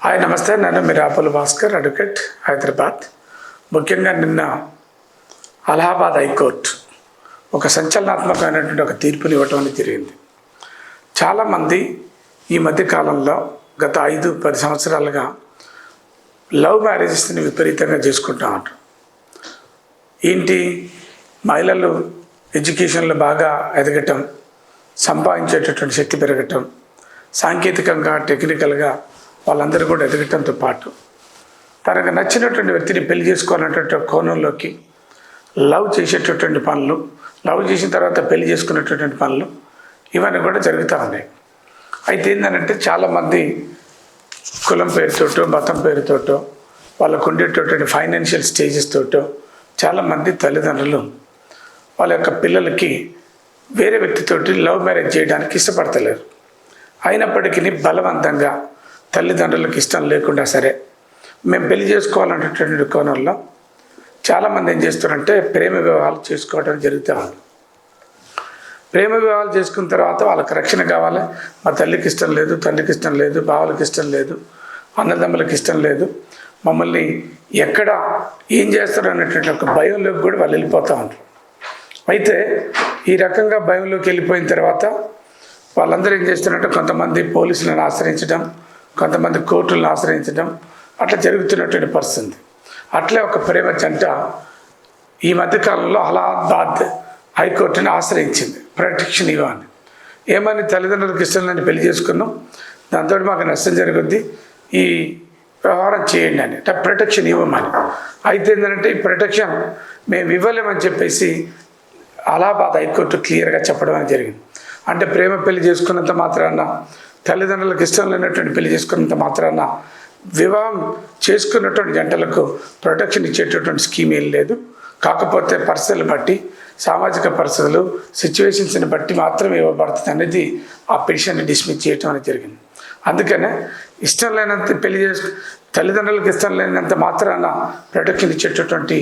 Hi నమస్తే, నేను మిరాపల్ Bhaskar, advocate, Hyderabad. ముఖ్యంగా నిన్న అలహాబాద్ హైకోర్టు ఒక సంచలనాత్మకమైనటువంటి ఒక తీర్పుని ఇవ్వటం అనేది జరిగింది. చాలామంది ఈ మధ్య కాలంలో గత 5-10 సంవత్సరాలుగా లవ్ మ్యారేజెస్ని విపరీతంగా చేసుకుంటూ ఉంటారు. ఏంటి, మహిళలు ఎడ్యుకేషన్లో బాగా ఎదగటం, సంపాదించేటటువంటి శక్తి పెరగటం, సాంకేతికంగా టెక్నికల్గా వాళ్ళందరూ కూడా ఎదగటంతో పాటు తనకు నచ్చినటువంటి వ్యక్తిని పెళ్లి చేసుకోవాలనేటువంటి కోణంలోకి లవ్ చేసేటటువంటి పనులు, లవ్ చేసిన తర్వాత పెళ్లి చేసుకునేటటువంటి పనులు ఇవన్నీ కూడా జరుగుతూ ఉన్నాయి. అయితే ఏంటంటే చాలామంది కులం పేరుతోటో, మతం పేరుతోటో, వాళ్ళకు ఉండేటటువంటి ఫైనాన్షియల్ స్టేజెస్ తోటో చాలామంది తల్లిదండ్రులు వాళ్ళ యొక్క పిల్లలకి వేరే వ్యక్తితోటి లవ్ మ్యారేజ్ చేయడానికి ఇష్టపడతలేరు. అయినప్పటికీ బలవంతంగా తల్లిదండ్రులకు ఇష్టం లేకుండా సరే మేము పెళ్లి చేసుకోవాలనేటటువంటి కోణంలో చాలామంది ఏం చేస్తారంటే ప్రేమ వివాహాలు చేసుకోవడం జరుగుతూ ఉంది. ప్రేమ వివాహాలు చేసుకున్న తర్వాత వాళ్ళకి రక్షణ కావాలి. మా తల్లికి ఇష్టం లేదు, తండ్రికి ఇష్టం లేదు, బావలకి ఇష్టం లేదు, అన్నదమ్ములకి ఇష్టం లేదు, మమ్మల్ని ఎక్కడ ఏం చేస్తారు అనేటువంటి ఒక భయంలోకి కూడా వాళ్ళు వెళ్ళిపోతూ ఉంటారు. అయితే ఈ రకంగా భయంలోకి వెళ్ళిపోయిన తర్వాత వాళ్ళందరూ ఏం చేస్తున్నారంటే కొంతమంది పోలీసులను ఆశ్రయించడం, కొంతమంది కోర్టులను ఆశ్రయించడం అట్లా జరుగుతున్నటువంటి పరిస్థితి. అట్లే ఒక ప్రేమ జంట ఈ మధ్యకాలంలో అలహాబాద్ హైకోర్టుని ఆశ్రయించింది ప్రొటెక్షన్ ఇవ్వని. ఏమని, తల్లిదండ్రులకు ఇష్టం లేని పెళ్లి చేసుకున్నాం, దాంతో మాకు నష్టం జరుగుద్ది, ఈ వ్యవహారం చేయండి అని ప్రొటెక్షన్ ఇవ్వమని. అయితే ఏంటంటే ఈ ప్రొటెక్షన్ మేము ఇవ్వలేమని చెప్పేసి అలహాబాద్ హైకోర్టు క్లియర్గా చెప్పడం అనేది జరిగింది. అంటే ప్రేమ పెళ్లి చేసుకున్నంత మాత్రాన, తల్లిదండ్రులకు ఇష్టం లేనటువంటి పెళ్లి చేసుకున్నంత మాత్రాన వివాహం చేసుకున్నటువంటి జంటలకు ప్రొటెక్షన్ ఇచ్చేటటువంటి స్కీమ్ ఏం లేదు. కాకపోతే పరిస్థితులు బట్టి, సామాజిక పరిస్థితులు, సిచ్యువేషన్స్ని బట్టి మాత్రమే ఇవ్వబడుతుంది అనేది ఆ పిటిషన్ని డిస్మిస్ చేయటం అనేది జరిగింది. అందుకనే ఇష్టం లేనంత పెళ్లి తల్లిదండ్రులకు ఇష్టం లేనంత మాత్రాన ప్రొటెక్షన్ ఇచ్చేటటువంటి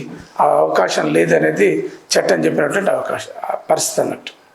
అవకాశం లేదనేది చట్టం చెప్పినటువంటి పరిస్థితి అన్నట్టు.